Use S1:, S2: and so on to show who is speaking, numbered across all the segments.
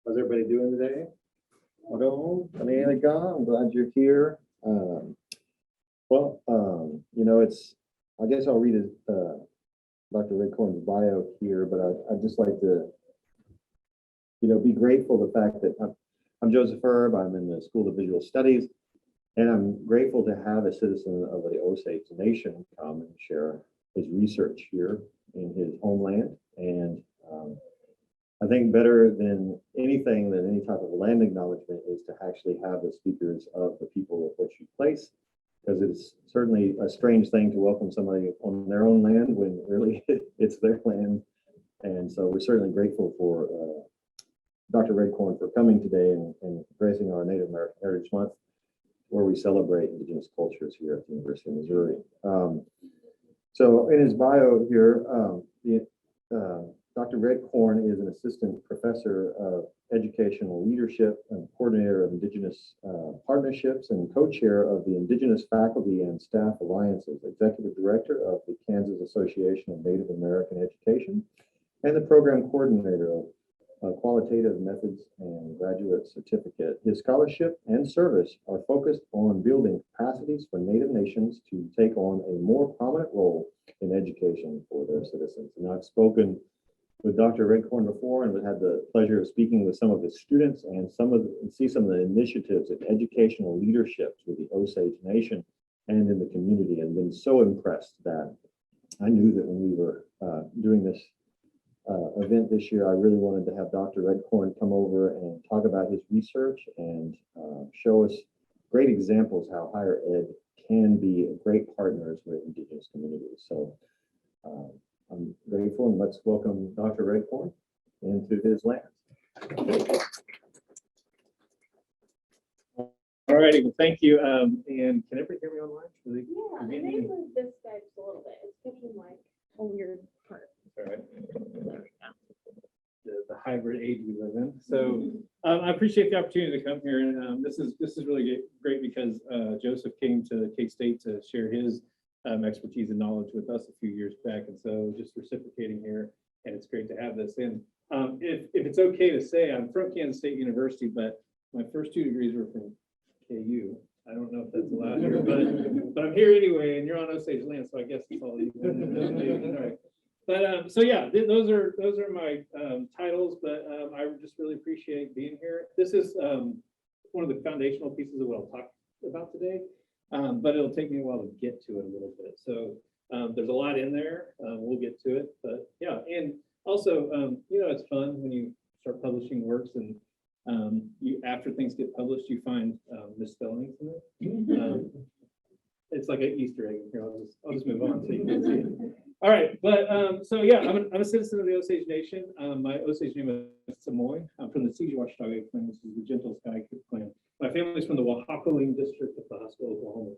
S1: How's everybody doing today? 𝓷𝐓𝑘.𝐻𝑐. I'm glad you're here. I guess I'll read Dr. Redcorn's bio here, but I'd just like to, be grateful for the fact that I'm Joseph Herb. I'm in the School of Visual Studies, and I'm grateful to have a citizen of the Osage Nation come and share his research here in his homeland. And I think better than anything, than any type of land acknowledgement, is to actually have the speakers of the people of which you place, because it's certainly a strange thing to welcome somebody on their own land when really it's their land. And so we're certainly grateful for Dr. Redcorn for coming today and gracing our Native American Heritage Month, where we celebrate Indigenous cultures here at the University of Missouri. So in his bio here, Dr. Redcorn is an assistant professor of educational leadership and coordinator of Indigenous Partnerships and co-chair of the Indigenous Faculty and Staff Alliances, executive director of the Kansas Association of Native American Education, and the program coordinator of Qualitative Methods and Graduate Certificate. His scholarship and service are focused on building capacities for Native nations to take on a more prominent role in education for their citizens. And I've spoken with Dr. Redcorn before, and had the pleasure of speaking with some of his students and see some of the initiatives and educational leaderships with the Osage Nation and in the community, and been so impressed that I knew that when we were doing this event this year, I really wanted to have Dr. Redcorn come over and talk about his research and show us great examples how higher ed can be great partners with Indigenous communities. So I'm grateful, and let's welcome Dr. Redcorn into his land. All righty, well, thank you. And can everybody hear me online?
S2: Yeah, I may move this guy just a little bit. It's pushing like a weird part.
S1: All right. The hybrid age we live in. So I appreciate the opportunity to come here, and this is really great because Joseph came to K-State to share his expertise and knowledge with us a few years back, and so just reciprocating here, and it's great to have this. And if it's okay to say, I'm from Kansas State University, but my first 2 degrees were from KU. I don't know if that's allowed here, but I'm here anyway, and you're on Osage land, so I guess it's all even. All right. But so yeah, those are my titles, but I just really appreciate being here. This is one of the foundational pieces of what I'll talk about today, but it'll take me a while to get to it a little bit. So there's a lot in there. We'll get to it, but yeah, and also it's fun when you start publishing works, and after things get published, you find misspellings in it. It's like an Easter egg. Here, I'll just move on so you can see it. All right, but so yeah, I'm a citizen of the Osage Nation. My Osage name is Samoy. I'm from the 𝐓𝑔 clan, which is the Gentle Sky clan. My family's from the 𝐓𝑔𝑘 district of Pasco, Oklahoma.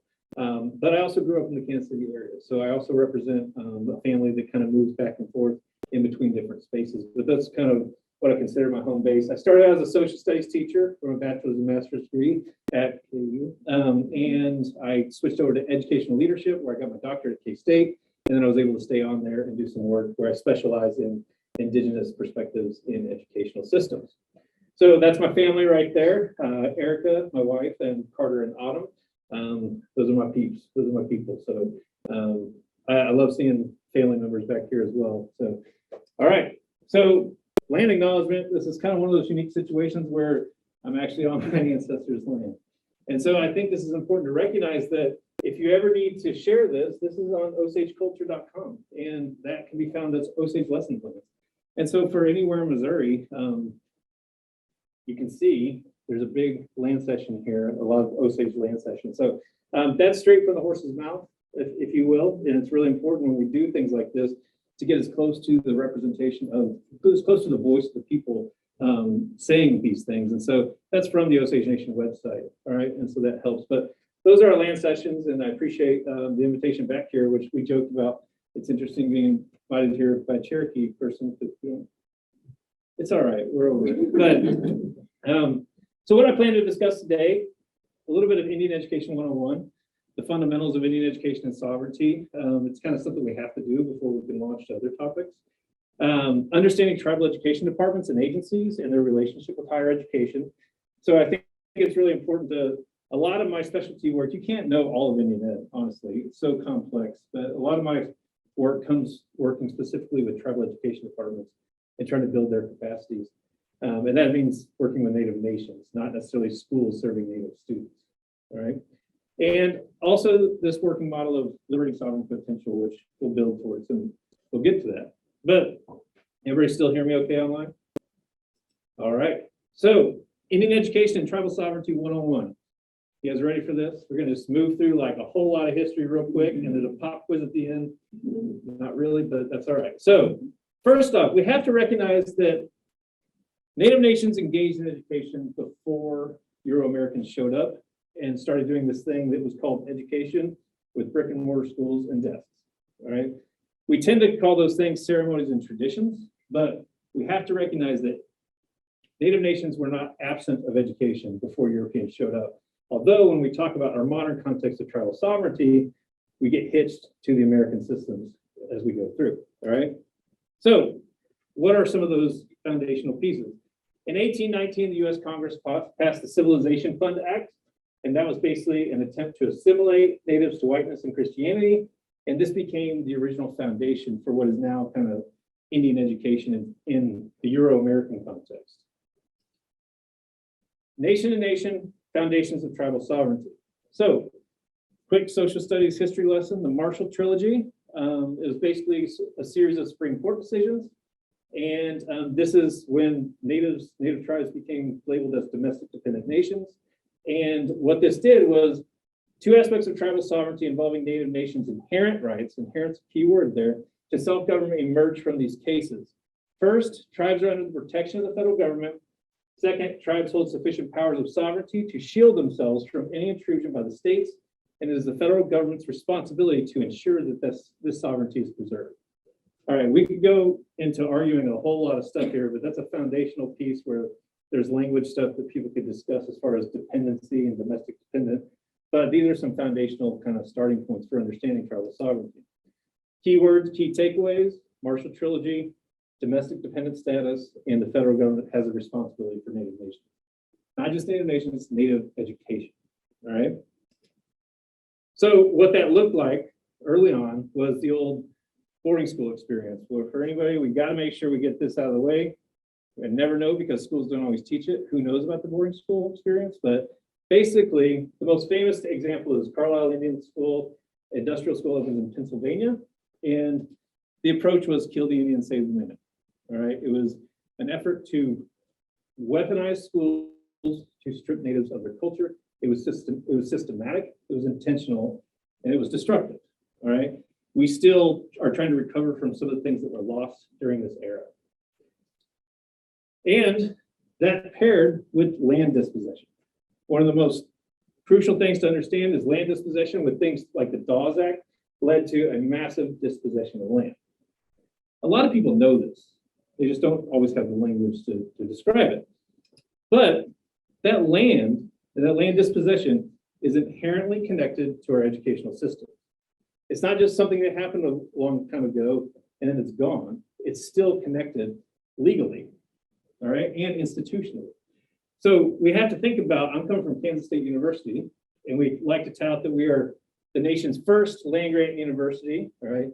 S1: But I also grew up in the Kansas City area, so I also represent a family that kind of moves back and forth in between different spaces. But that's kind of what I consider my home base. I started out as a social studies teacher from a bachelor's and master's degree at KU, and I switched over to educational leadership, where I got my doctorate at K-State. And then I was able to stay on there and do some work where I specialize in Indigenous perspectives in educational systems. So that's my family right there. Erica, my wife, and Carter and Autumn. Those are my peeps. Those are my people. So I love seeing family members back here as well. So, all right. So land acknowledgement. This is kind of one of those unique situations where I'm actually on my ancestors' land. And so I think this is important to recognize that if you ever need to share this is on 𝓷𝐓𝑘.𝐻𝐵, and that can be found as Osage lesson plans. And so for anywhere in Missouri, you can see there's a big land cession here, a lot of Osage land cession. So that's straight from the horse's mouth, if you will. And it's really important when we do things like this to get as close to the representation as close to the voice of the people saying these things. And so that's from the Osage Nation website. All right. And so that helps. But those are our land sessions, and I appreciate the invitation back here, which we joked about. It's interesting being invited here by a Cherokee person. It's all right. We're over it. But so what I plan to discuss today, a little bit of Indian Education 101, the fundamentals of Indian education and sovereignty. It's kind of something we have to do before we can launch to other topics. Understanding tribal education departments and agencies and their relationship with higher education. So I think it's really important to, a lot of my specialty work, you can't know all of Indian Ed, honestly, it's so complex, but a lot of my work comes working specifically with tribal education departments and trying to build their capacities. And that means working with Native nations, not necessarily schools serving Native students, all right? And also this working model of liberating sovereign potential, which we'll build towards, and we'll get to that. But everybody still hear me okay online? All right, so Indian Education and Tribal Sovereignty 101. You guys ready for this? We're gonna just move through like a whole lot of history real quick, and there's a pop quiz at the end. Not really, but that's all right. So first off, we have to recognize that Native nations engaged in education before Euro-Americans showed up and started doing this thing that was called education with brick and mortar schools and desks, all right? We tend to call those things ceremonies and traditions, but we have to recognize that Native nations were not absent of education before Europeans showed up. Although when we talk about our modern context of tribal sovereignty, we get hitched to the American systems as we go through, all right? So what are some of those foundational pieces? In 1819, the US Congress passed the Civilization Fund Act, and that was basically an attempt to assimilate natives to whiteness and Christianity. And this became the original foundation for what is now kind of Indian education in the Euro-American context. Nation to nation, foundations of tribal sovereignty. So, quick social studies history lesson, the Marshall Trilogy is basically a series of Supreme Court decisions. And this is when native tribes became labeled as domestic dependent nations. And what this did was two aspects of tribal sovereignty involving Native nations' inherent rights, inherent's a key word there, to self-government emerged from these cases. First, tribes are under the protection of the federal government. Second, tribes hold sufficient powers of sovereignty to shield themselves from any intrusion by the states, and it is the federal government's responsibility to ensure that this sovereignty is preserved. All right, we could go into arguing a whole lot of stuff here, but that's a foundational piece where there's language stuff that people could discuss as far as dependency and domestic dependent. But these are some foundational kind of starting points for understanding tribal sovereignty. Keywords, key takeaways, Marshall Trilogy, domestic dependent status, and the federal government has a responsibility for Native nations. Not just Native nations, Native education, all right? So what that looked like early on was the old boarding school experience. Well, for anybody, we gotta make sure we get this out of the way. I never know because schools don't always teach it. Who knows about the boarding school experience? But basically, the most famous example is Carlisle Indian School, industrial school up in Pennsylvania. And the approach was kill the Indian, save the minute. All right, it was an effort to weaponize schools to strip natives of their culture. It was systematic, it was intentional, and it was destructive. All right, we still are trying to recover from some of the things that were lost during this era. And that paired with land dispossession. One of the most crucial things to understand is land dispossession with things like the Dawes Act led to a massive dispossession of land. A lot of people know this. They just don't always have the language to describe it. But that land dispossession is inherently connected to our educational system. It's not just something that happened a long time ago and then it's gone. It's still connected legally, all right, and institutionally. So we have to think about, I'm coming from Kansas State University, and we like to tout that we are the nation's first land-grant university, all right?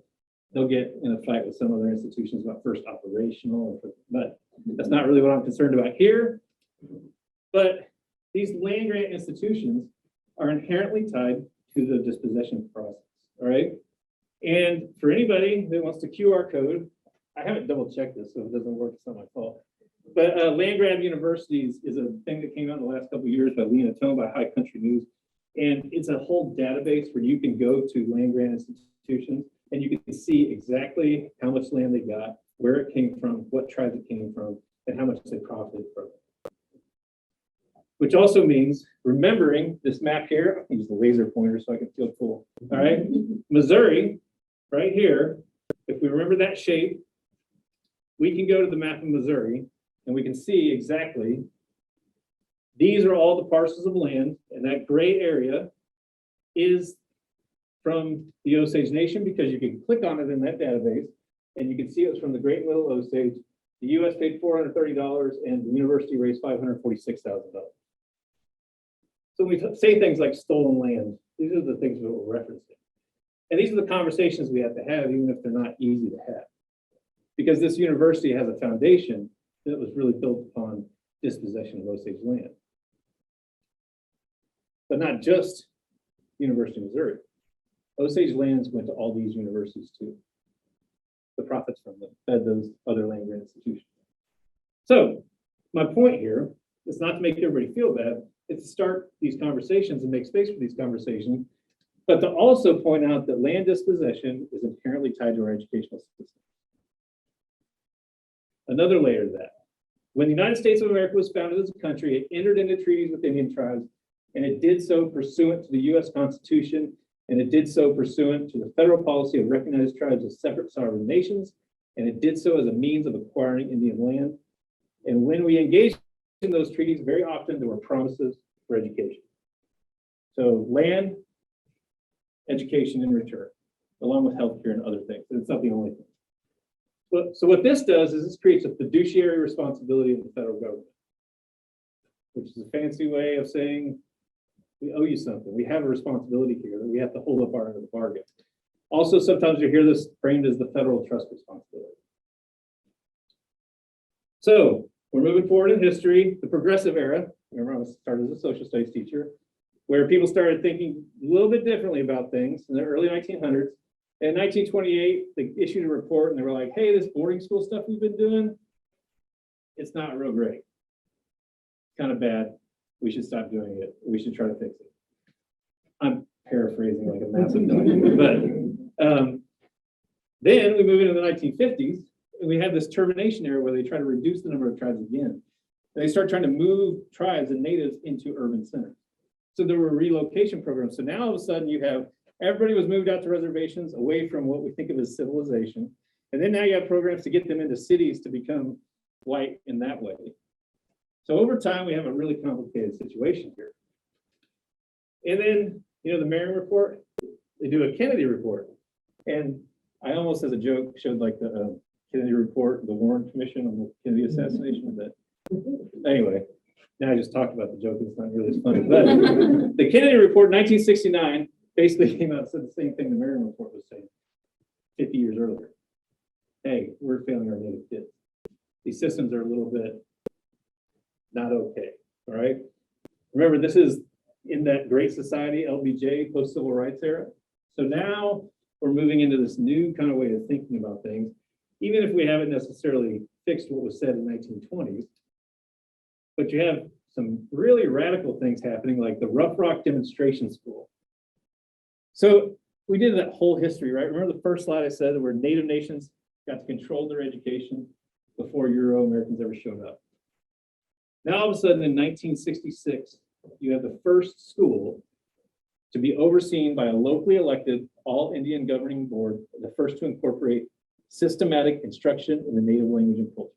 S1: They'll get in a fight with some other institutions about first operational, but that's not really what I'm concerned about here. But these land-grant institutions are inherently tied to the dispossession process, all right? And for anybody that wants to QR code, I haven't double-checked this, so if it doesn't work, it's not my fault. But land grab universities is a thing that came out in the last couple of years by Lena Tone by High Country News. And it's a whole database where you can go to land grant institutions and you can see exactly how much land they got, where it came from, what tribe it came from, and how much they profited from it. Which also means remembering this map here. I can use the laser pointer so I can feel cool. All right, Missouri, right here, if we remember that shape, we can go to the map of Missouri and we can see exactly, these are all the parcels of land, and that gray area is from the Osage Nation because you can click on it in that database. And you can see it was from the Great Middle Osage. The US paid $430 and the university raised $546,000. So we say things like stolen land. These are the things that we're referencing. And these are the conversations we have to have, even if they're not easy to have. Because this university has a foundation that was really built upon dispossession of Osage land. But not just University of Missouri. Osage lands went to all these universities too. The profits from them fed those other land grant institutions. So my point here is not to make everybody feel bad, it's to start these conversations and make space for these conversations, but to also point out that land dispossession is inherently tied to our educational system. Another layer to that. When the United States of America was founded as a country, it entered into treaties with Indian tribes, and it did so pursuant to the US Constitution, and it did so pursuant to the federal policy of recognized tribes as separate sovereign nations, and it did so as a means of acquiring Indian land. And when we engaged in those treaties, very often there were promises for education. So land, education in return, along with healthcare and other things. And it's not the only thing. So what this does is this creates a fiduciary responsibility of the federal government, which is a fancy way of saying we owe you something. We have a responsibility here that we have to hold up our end of the bargain. Also, sometimes you hear this framed as the federal trust responsibility. So we're moving forward in history, the progressive era. Remember, I started as a social studies teacher, where people started thinking a little bit differently about things in the early 1900s. In 1928, they issued a report and they were like, hey, this boarding school stuff we've been doing, it's not real great. Kind of bad. We should stop doing it. We should try to fix it. I'm paraphrasing like a massive document, but then we move into the 1950s and we have this termination era where they try to reduce the number of tribes again. And they start trying to move tribes and natives into urban centers. So there were relocation programs. So now all of a sudden you have everybody was moved out to reservations away from what we think of as civilization. And then now you have programs to get them into cities to become white in that way. So over time, we have a really complicated situation here. And then, the Marion report, they do a Kennedy report. And I almost as a joke showed like the Kennedy report, the Warren Commission on the Kennedy assassination. But anyway, now I just talked about the joke. It's not really as funny. But the Kennedy report, 1969, basically came out and said the same thing the Marion report was saying 50 years earlier. Hey, we're failing our native kids. These systems are a little bit not okay, all right? Remember, this is in that Great Society, LBJ, post-civil rights era. So now we're moving into this new kind of way of thinking about things, even if we haven't necessarily fixed what was said in the 1920s. But you have some really radical things happening, like the Rough Rock Demonstration School. So we did that whole history, right? Remember the first slide I said where Native nations got to control their education before Euro-Americans ever showed up. Now, all of a sudden, in 1966, you have the first school to be overseen by a locally elected all-Indian governing board, the first to incorporate systematic instruction in the native language and culture.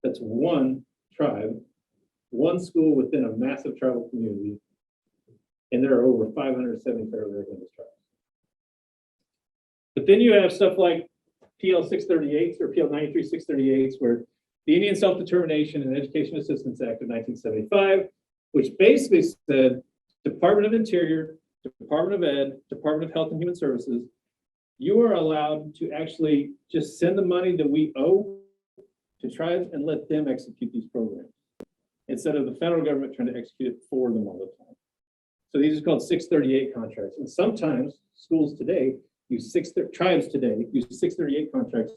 S1: That's one tribe, one school within a massive tribal community, and there are over 570 federal American tribes. But then you have stuff like PL 638s or PL 93-638s, where the Indian Self-Determination and Education Assistance Act of 1975, which basically said Department of Interior, Department of Ed, Department of Health and Human Services, you are allowed to actually just send the money that we owe to tribes and let them execute these programs instead of the federal government trying to execute it for them all the time. So these are called 638 contracts. And sometimes schools today use tribes today use 638 contracts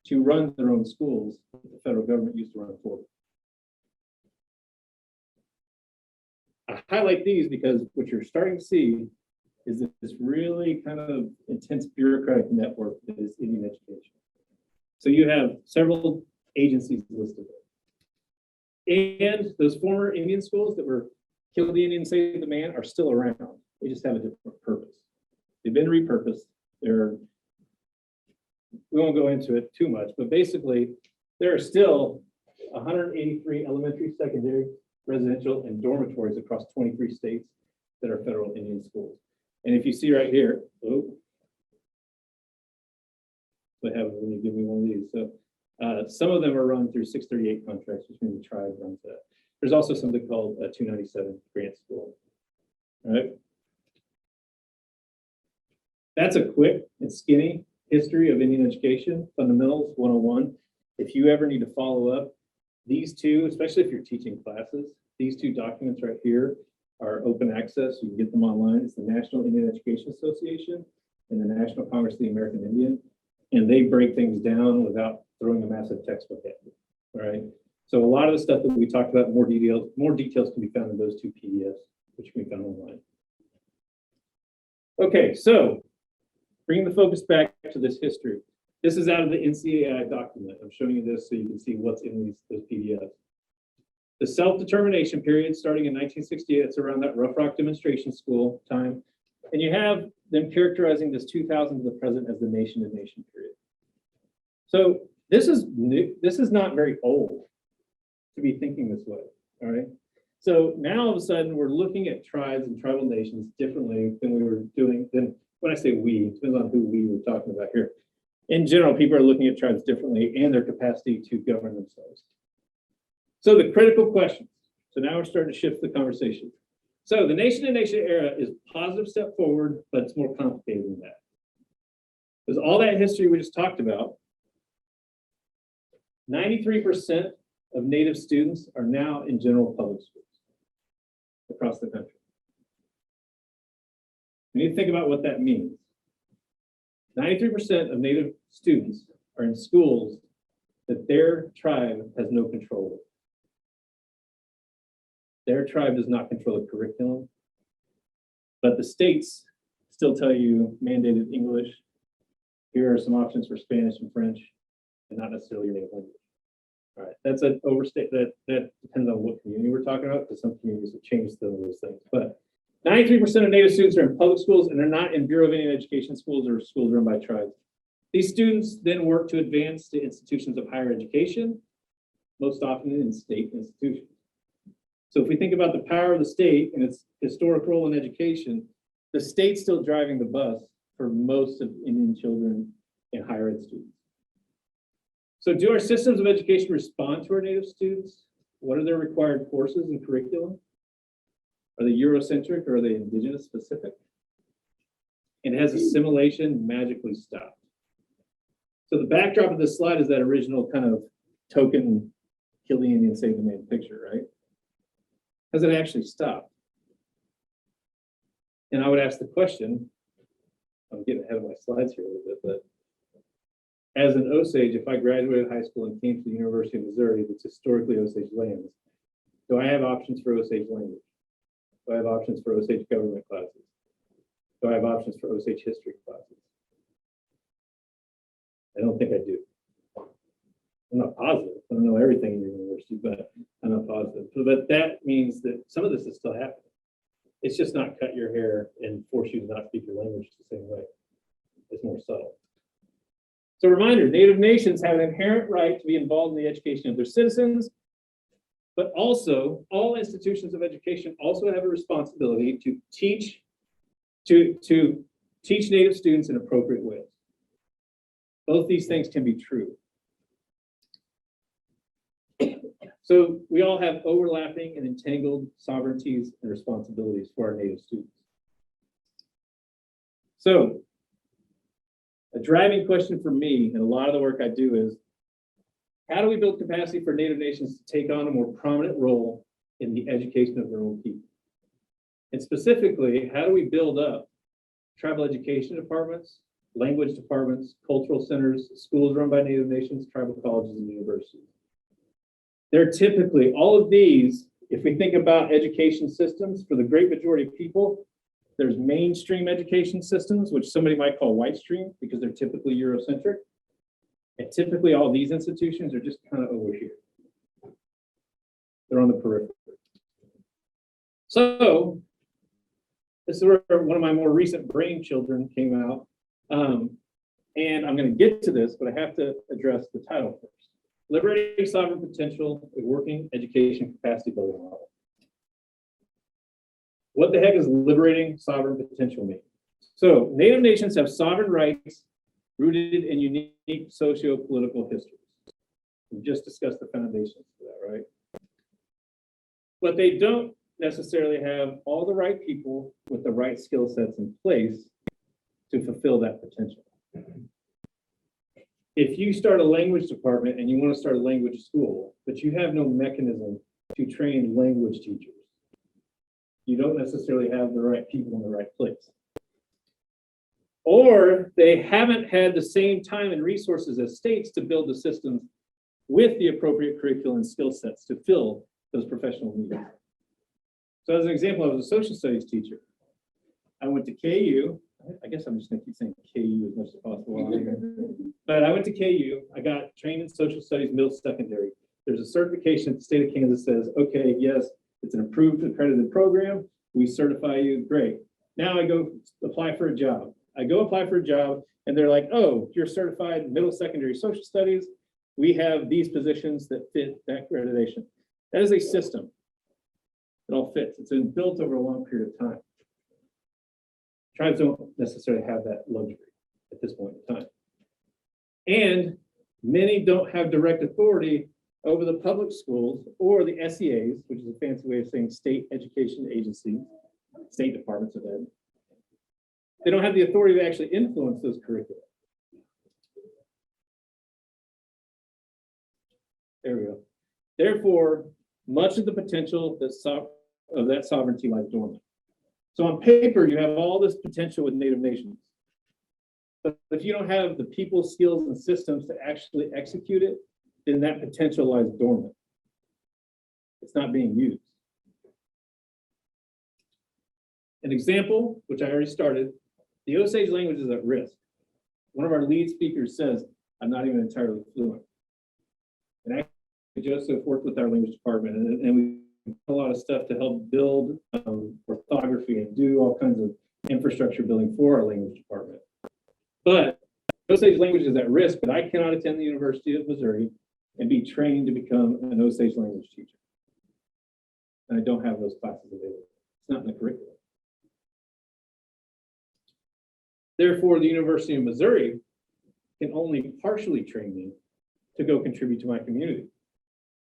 S1: to run their own schools that the federal government used to run for them. I highlight these because what you're starting to see is this really kind of intense bureaucratic network that is Indian education. So you have several agencies listed there. And those former Indian schools that were Kill the Indian, Save the Man are still around. They just have a different purpose. They've been repurposed. We won't go into it too much, but basically there are still 183 elementary, secondary, residential, and dormitories across 23 states that are federal Indian schools. And if you see right here, what happens when you give me one of these. So some of them are run through 638 contracts, which means the tribe runs that. There's also something called a 297 grant school. All right. That's a quick and skinny history of Indian education, fundamentals 101. If you ever need to follow up, these two, especially if you're teaching classes, these two documents right here are open access. You can get them online. It's the National Indian Education Association and the National Congress of the American Indian. And they break things down without throwing a massive textbook at you. All right. So a lot of the stuff that we talked about, more details can be found in those two PDFs, which can be found online. Okay, so bringing the focus back to this history. This is out of the NCAI document. I'm showing you this so you can see what's in those PDFs. The self-determination period starting in 1968, it's around that Rough Rock demonstration school time. And you have them characterizing this 2000 to the present as the nation to nation period. So this is new, this is not very old to be thinking this way, all right? So now all of a sudden we're looking at tribes and tribal nations differently than we were doing. Then when I say we, it depends on who we were talking about here. In general, people are looking at tribes differently and their capacity to govern themselves. So the critical questions. So now we're starting to shift the conversation. So the nation to nation era is a positive step forward, but it's more complicated than that. Because all that history we just talked about, 93% of Native students are now in general public schools across the country. We need to think about what that means. 93% of Native students are in schools that their tribe has no control over. Their tribe does not control the curriculum, but the states still tell you mandated English. Here are some options for Spanish and French, and not necessarily your native language. All right, that's an overstate. That depends on what community we're talking about, because some communities have changed some of those things. But 93% of Native students are in public schools, and they're not in Bureau of Indian Education schools or schools run by tribes. These students then work to advance to institutions of higher education, most often in state institutions. So if we think about the power of the state and its historic role in education, the state's still driving the bus for most of Indian children and higher ed students. So do our systems of education respond to our Native students? What are their required courses and curriculum? Are they Eurocentric or are they Indigenous specific? And has assimilation magically stopped? So the backdrop of this slide is that original kind of token kill the Indian, save the man picture, right? Has it actually stopped? And I would ask the question, I'm getting ahead of my slides here a little bit, but as an Osage, if I graduated high school and came to the University of Missouri, that's historically Osage lands, do I have options for Osage language? Do I have options for Osage government classes? Do I have options for Osage history classes? I don't think I do. I'm not positive. I don't know everything in your university, but I'm not positive. But that means that some of this is still happening. It's just not cut your hair and force you to not speak your language the same way. It's more subtle. So reminder, Native nations have an inherent right to be involved in the education of their citizens, but also all institutions of education also have a responsibility to teach Native students in appropriate ways. Both these things can be true. So we all have overlapping and entangled sovereignties and responsibilities for our Native students. So a driving question for me and a lot of the work I do is, how do we build capacity for Native nations to take on a more prominent role in the education of their own people? And specifically, how do we build up tribal education departments, language departments, cultural centers, schools run by Native nations, tribal colleges, and universities? They're typically, all of these, if we think about education systems, for the great majority of people, there's mainstream education systems, which somebody might call white stream because they're typically Eurocentric. And typically all these institutions are just kind of over here. They're on the periphery. So this is where one of my more recent brain children came out. And I'm going to get to this, but I have to address the title first. Liberating Sovereign Potential, a Working Education Capacity Building Model. What the heck does liberating sovereign potential mean? So Native nations have sovereign rights rooted in unique socio-political histories. We just discussed the foundations for that, right? But they don't necessarily have all the right people with the right skill sets in place to fulfill that potential. If you start a language department and you want to start a language school, but you have no mechanism to train language teachers, you don't necessarily have the right people in the right place. Or they haven't had the same time and resources as states to build the systems with the appropriate curriculum and skill sets to fill those professional needs. So as an example, I was a social studies teacher. I went to KU. I guess I'm just gonna keep saying KU as much as possible. But I went to KU. I got trained in social studies, middle secondary. There's a certification at the state of Kansas that says, okay, yes, it's an approved accredited program. We certify you, great. Now I go apply for a job. I go apply for a job and they're like, oh, you're certified middle secondary social studies. We have these positions that fit that accreditation. That is a system. It all fits. It's been built over a long period of time. Tribes don't necessarily have that luxury at this point in time. And many don't have direct authority over the public schools or the SEAs, which is a fancy way of saying state education agencies, state departments of ed. They don't have the authority to actually influence those curricula. There we go. Therefore, much of the potential of that sovereignty lies dormant. So on paper, you have all this potential with Native nations. But if you don't have the people, skills, and systems to actually execute it, then that potential lies dormant. It's not being used. An example, which I already started, the Osage language is at risk. One of our lead speakers says, I'm not even entirely fluent. And actually, Joseph worked with our language department, and we a lot of stuff to help build orthography and do all kinds of infrastructure building for our language department. But Osage language is at risk, but I cannot attend the University of Missouri and be trained to become an Osage language teacher. And I don't have those classes available. It's not in the curriculum. Therefore, the University of Missouri can only partially train me to go contribute to my community.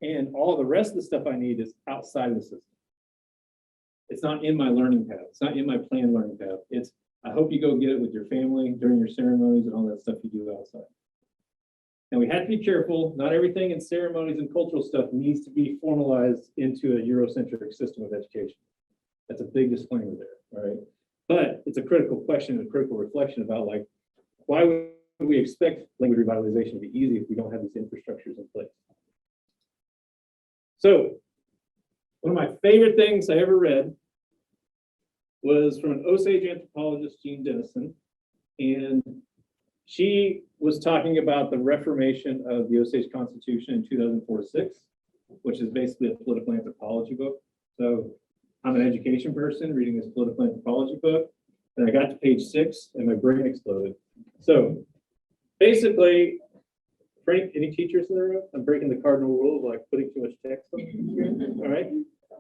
S1: And all the rest of the stuff I need is outside of the system. It's not in my learning path. It's not in my planned learning path. It's, I hope you go get it with your family during your ceremonies and all that stuff you do outside. And we have to be careful. Not everything in ceremonies and cultural stuff needs to be formalized into a Eurocentric system of education. That's a big disclaimer there, all right? But it's a critical question and a critical reflection about like, why would we expect language revitalization to be easy if we don't have these infrastructures in place? So one of my favorite things I ever read was from an Osage anthropologist, Jean Dennison, and she was talking about the reformation of the Osage Constitution in 2004-6, which is basically a political anthropology book. So I'm an education person reading this political anthropology book, and I got to page 6 and my brain exploded. So basically, Frank, any teachers in the room? I'm breaking the cardinal rule of like putting too much text on. All right.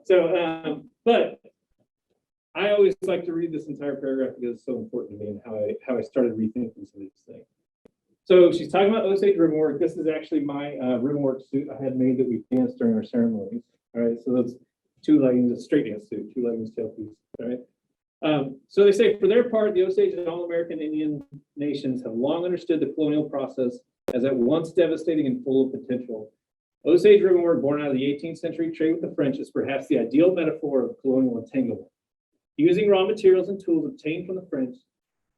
S1: So, but I always like to read this entire paragraph because it's so important to me and how I started rethinking some of these things. So she's talking about Osage ribbon work. This is actually my ribbon work suit I had made that we danced during our ceremonies. All right. So those 2 leggings, a straight dance suit, 2 leggings, tailpiece. All right. So they say, for their part, the Osage and all-American Indian nations have long understood the colonial process as at once devastating and full of potential. Osage ribbon work, born out of the 18th century trade with the French, is perhaps the ideal metaphor of colonial entanglement. Using raw materials and tools obtained from the French,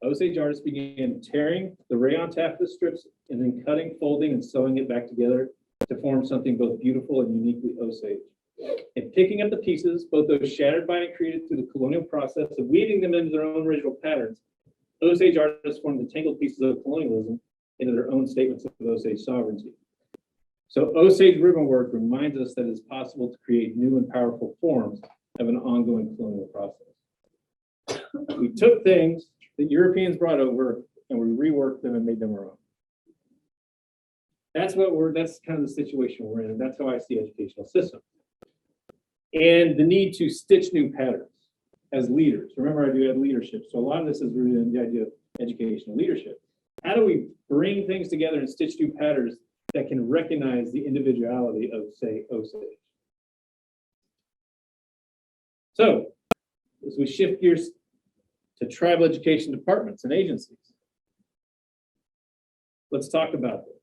S1: Osage artists began tearing the rayon taffeta strips and then cutting, folding, and sewing it back together to form something both beautiful and uniquely Osage. And picking up the pieces, both those shattered by and created through the colonial process of weaving them into their own original patterns, Osage artists formed the tangled pieces of colonialism into their own statements of Osage sovereignty. So Osage ribbon work reminds us that it's possible to create new and powerful forms of an ongoing colonial process. We took things that Europeans brought over and we reworked them and made them our own. That's kind of the situation we're in, and that's how I see educational systems. And the need to stitch new patterns as leaders. Remember, I do have leadership. So a lot of this is rooted in the idea of educational leadership. how do we bring things together and stitch two patterns that can recognize the individuality of, say, Osage? So, as we shift gears to tribal education departments and agencies, let's talk about them.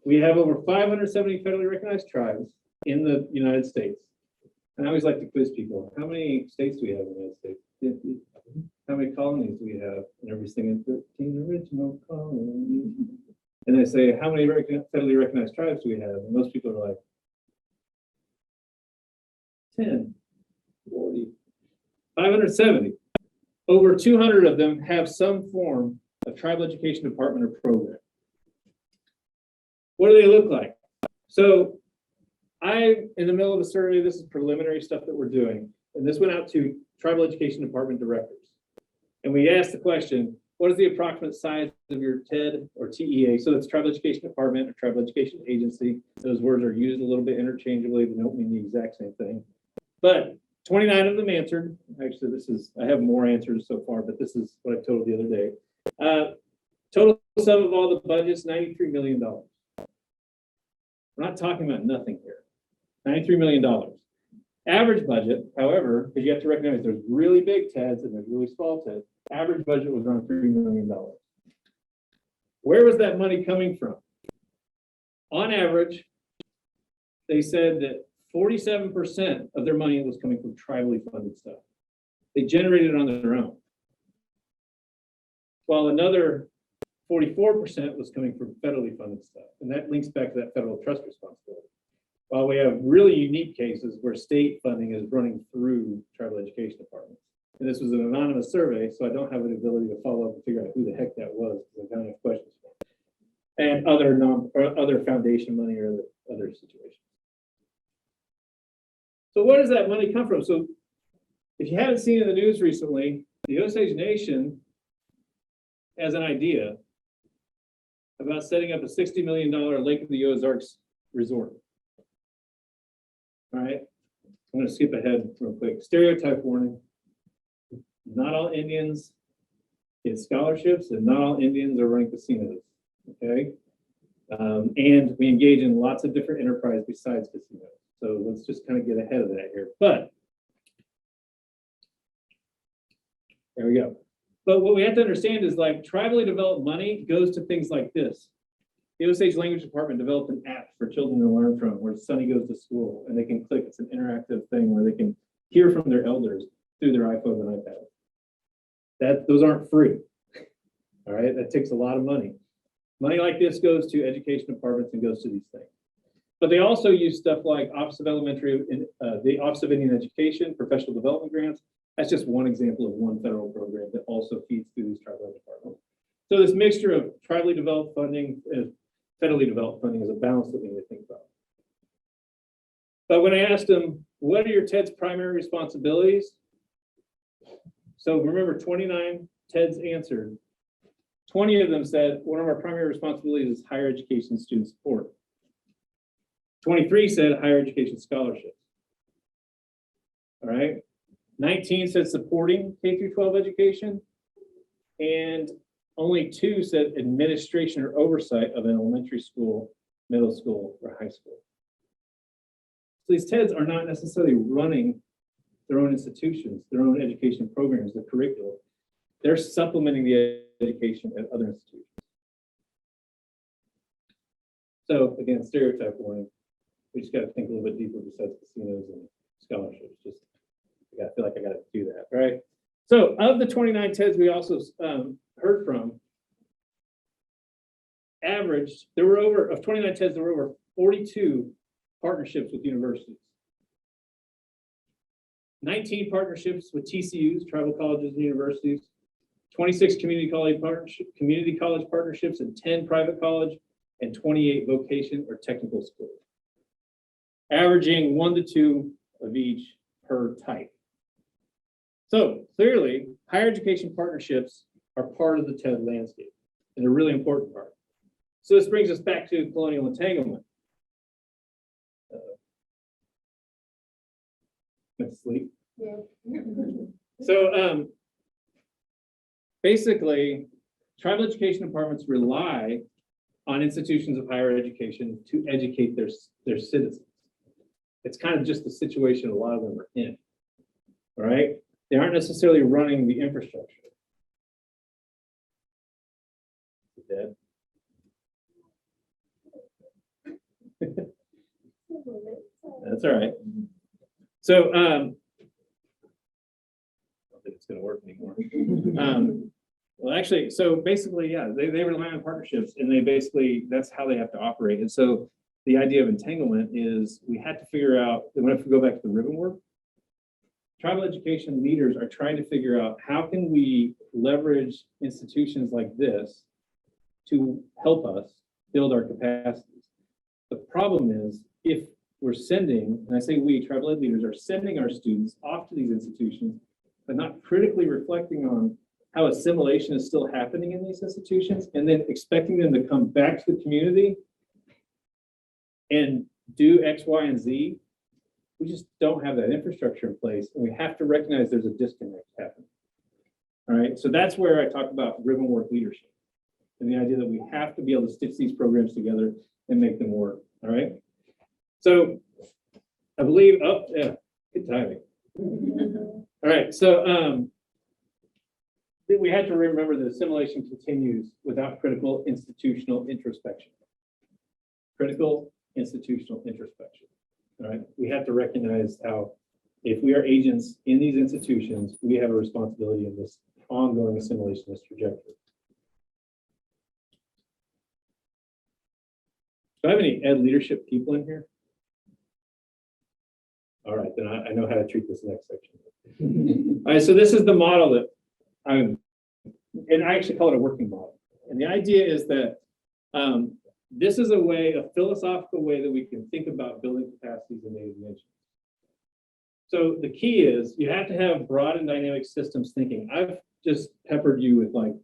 S1: We have over 570 federally recognized tribes in the United States. And I always like to quiz people. How many states do we have in the United States? 50. How many colonies do we have? And everybody's thinking 13 original colonies. And I say, how many federally recognized tribes do we have? And most people are like, 10, 40, 570. Over 200 of them have some form of tribal education department or program. What do they look like? So I'm in the middle of a survey. This is preliminary stuff that we're doing. And this went out to tribal education department directors. And we asked the question, what is the approximate size of your TED or TEA? So that's tribal education department or tribal education agency. Those words are used a little bit interchangeably. They don't mean the exact same thing. But 29 of them answered. Actually, I have more answers so far, but this is what I told the other day. Total sum of all the budgets, $93 million. We're not talking about nothing here. $93 million. Average budget, however, because you have to recognize there's really big TEDs and there's really small TEDs, average budget was around $3 million. Where was that money coming from? On average, they said that 47% of their money was coming from tribally funded stuff. They generated it on their own. While another 44% was coming from federally funded stuff. And that links back to that federal trust responsibility. While we have really unique cases where state funding is running through tribal education departments. And this was an anonymous survey, so I don't have an ability to follow up and figure out who the heck that was, because I don't have questions for it. And other foundation money or other situations. So where does that money come from? So if you haven't seen in the news recently, the Osage Nation has an idea about setting up a $60 million Lake of the Ozarks resort. All right, I'm going to skip ahead real quick. Stereotype warning. Not all Indians get scholarships and not all Indians are running casinos, okay? And we engage in lots of different enterprise besides casinos. So let's just kind of get ahead of that here. But there we go. But what we have to understand is like tribally developed money goes to things like this. The Osage Language Department developed an app for children to learn from where Sonny goes to school and they can click. It's an interactive thing where they can hear from their elders through their iPhone and iPad. Those aren't free. All right, that takes a lot of money. Money like this goes to education departments and goes to these things. But they also use stuff like Office of the Office of Indian Education, professional development grants. That's just one example of one federal program that also feeds through these tribal departments. So this mixture of tribally developed funding and federally developed funding is a balance that we need to think about. But when I asked them, what are your TED's primary responsibilities? So remember, 29 TEDs answered. 20 of them said, one of our primary responsibilities is higher education student support. 23 said higher education scholarships. All right. 19 said supporting K-12 education. And only 2 said administration or oversight of an elementary school, middle school, or high school. So these TEDs are not necessarily running their own institutions, their own education programs, their curriculum. They're supplementing the education at other institutions. So again, stereotype warning. We just got to think a little bit deeper besides casinos and scholarships. Just I feel like I got to do that, right? So of the 29 TEDs we also heard from, averaged, there were over, of 29 TEDs, there were over 42 partnerships with universities. 19 partnerships with TCUs, tribal colleges and universities, 26 community college partnerships, and 10 private college, and 28 vocation or technical schools. Averaging 1 to 2 of each per type. So clearly, higher education partnerships are part of the TED landscape and a really important part. So this brings us back to colonial entanglement. Sleep.
S2: Yeah.
S1: So basically, tribal education departments rely on institutions of higher education to educate their citizens. It's kind of just the situation a lot of them are in, all right? They aren't necessarily running the infrastructure. Dead. That's all right. So, I don't think it's going to work anymore. Well, actually, so basically, yeah, they rely on partnerships, and they basically, that's how they have to operate. And so the idea of entanglement is we had to figure out, and if we go back to the ribbon work, tribal education leaders are trying to figure out how can we leverage institutions like this to help us build our capacities. The problem is if we're sending, and I say we, tribal ed leaders are sending our students off to these institutions, but not critically reflecting on how assimilation is still happening in these institutions, and then expecting them to come back to the community and do X, Y, and Z, we just don't have that infrastructure in place, and we have to recognize there's a disconnect happening. All right, so that's where I talk about ribbon work leadership, and the idea that we have to be able to stitch these programs together and make them work. All right, so I believe, oh yeah, good timing. All right, so we had to remember that assimilation continues without critical institutional introspection. Critical institutional introspection. All right, we have to recognize how, if we are agents in these institutions, we have a responsibility in this ongoing assimilationist trajectory. Do I have any ed leadership people in here? All right, then I know how to treat this next section. All right, so this is the model that and I actually call it a working model. And the idea is that this is a philosophical way that we can think about building capacities in Native nations. So the key is you have to have broad and dynamic systems thinking. I've just peppered you with like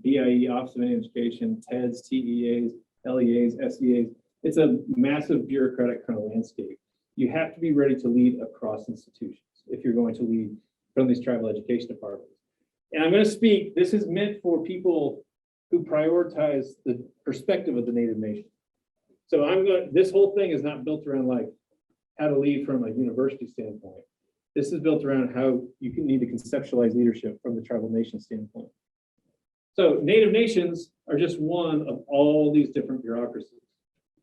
S1: BIE, Office of Education, TEDs, TEAs, LEAs, SEAs. It's a massive bureaucratic kind of landscape. You have to be ready to lead across institutions if you're going to lead from these tribal education departments. And I'm going to speak, this is meant for people who prioritize the perspective of the Native nation. So this whole thing is not built around like how to lead from a university standpoint. This is built around how you need to conceptualize leadership from the tribal nation standpoint. So Native nations are just one of all these different bureaucracies.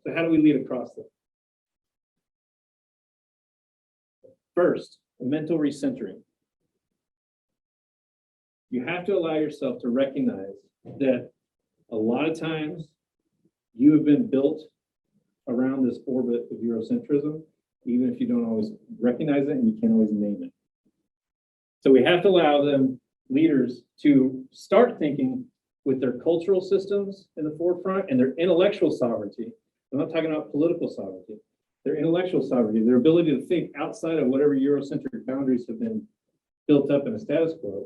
S1: So how do we lead across them? First, a mental recentering. You have to allow yourself to recognize that a lot of times you have been built around this orbit of Eurocentrism, even if you don't always recognize it and you can't always name it. So we have to allow them, leaders, to start thinking with their cultural systems in the forefront and their intellectual sovereignty. I'm not talking about political sovereignty. Their intellectual sovereignty, their ability to think outside of whatever Eurocentric boundaries have been built up in a status quo.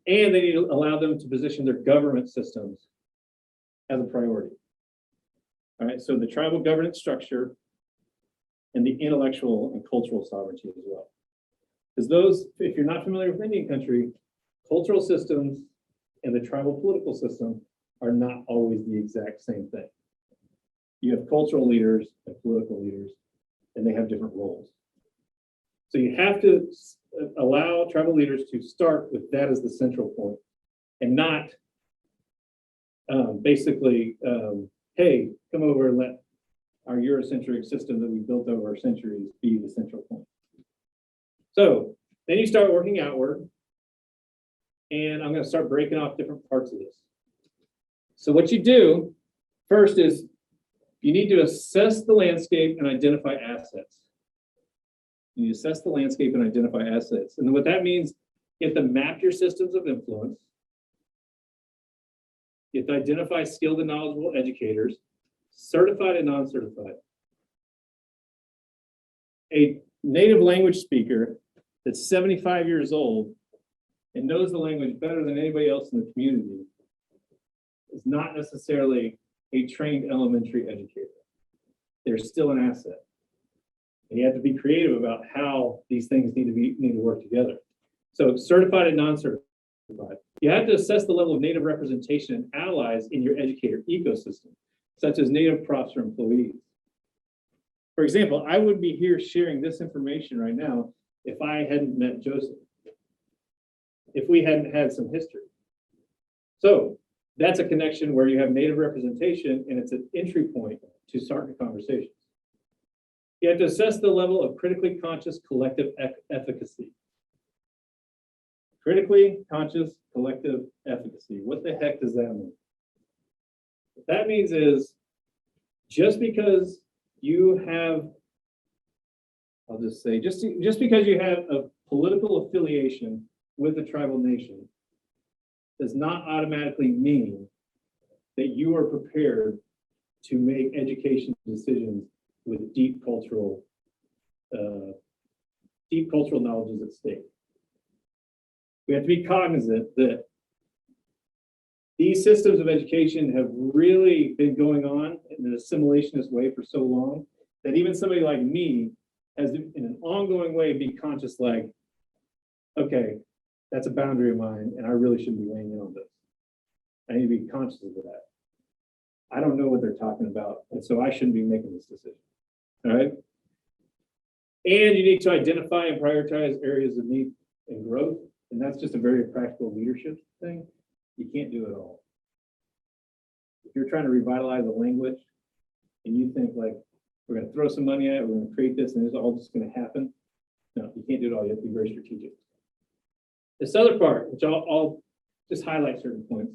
S1: And they need to allow them to position their government systems as a priority. All right, so the tribal governance structure and the intellectual and cultural sovereignty as well. Because those, if you're not familiar with Indian country, cultural systems and the tribal political system are not always the exact same thing. You have cultural leaders and political leaders, and they have different roles. So you have to allow tribal leaders to start with that as the central point and not hey, come over and let our Eurocentric system that we built over centuries be the central point. So then you start working outward, and I'm going to start breaking off different parts of this. So what you do first is you need to assess the landscape and identify assets. You assess the landscape and identify assets. And what that means, you have to map your systems of influence. You have to identify skilled and knowledgeable educators, certified and non-certified. A native language speaker that's 75 years old and knows the language better than anybody else in the community is not necessarily a trained elementary educator. They're still an asset. And you have to be creative about how these things need to work together. So certified and non-certified. You have to assess the level of Native representation and allies in your educator ecosystem, such as Native profs or employees. For example, I would be here sharing this information right now if I hadn't met Joseph, if we hadn't had some history. So that's a connection where you have Native representation and it's an entry point to start the conversation. You have to assess the level of critically conscious collective efficacy. Critically conscious collective efficacy. What the heck does that mean? What that means is just because you have, I'll just say, just because you have a political affiliation with a tribal nation does not automatically mean that you are prepared to make education decisions with deep cultural knowledges at stake. We have to be cognizant that these systems of education have really been going on in an assimilationist way for so long that even somebody like me has to, in an ongoing way, be conscious like, okay, that's a boundary of mine and I really shouldn't be weighing in on this. I need to be conscious of that. I don't know what they're talking about, and so I shouldn't be making this decision. All right. And you need to identify and prioritize areas of need and growth. And that's just a very practical leadership thing. You can't do it all. If you're trying to revitalize a language and you think like, we're going to throw some money at it, we're going to create this and it's all just going to happen. No, you can't do it all. You have to be very strategic. This other part, which I'll just highlight certain points.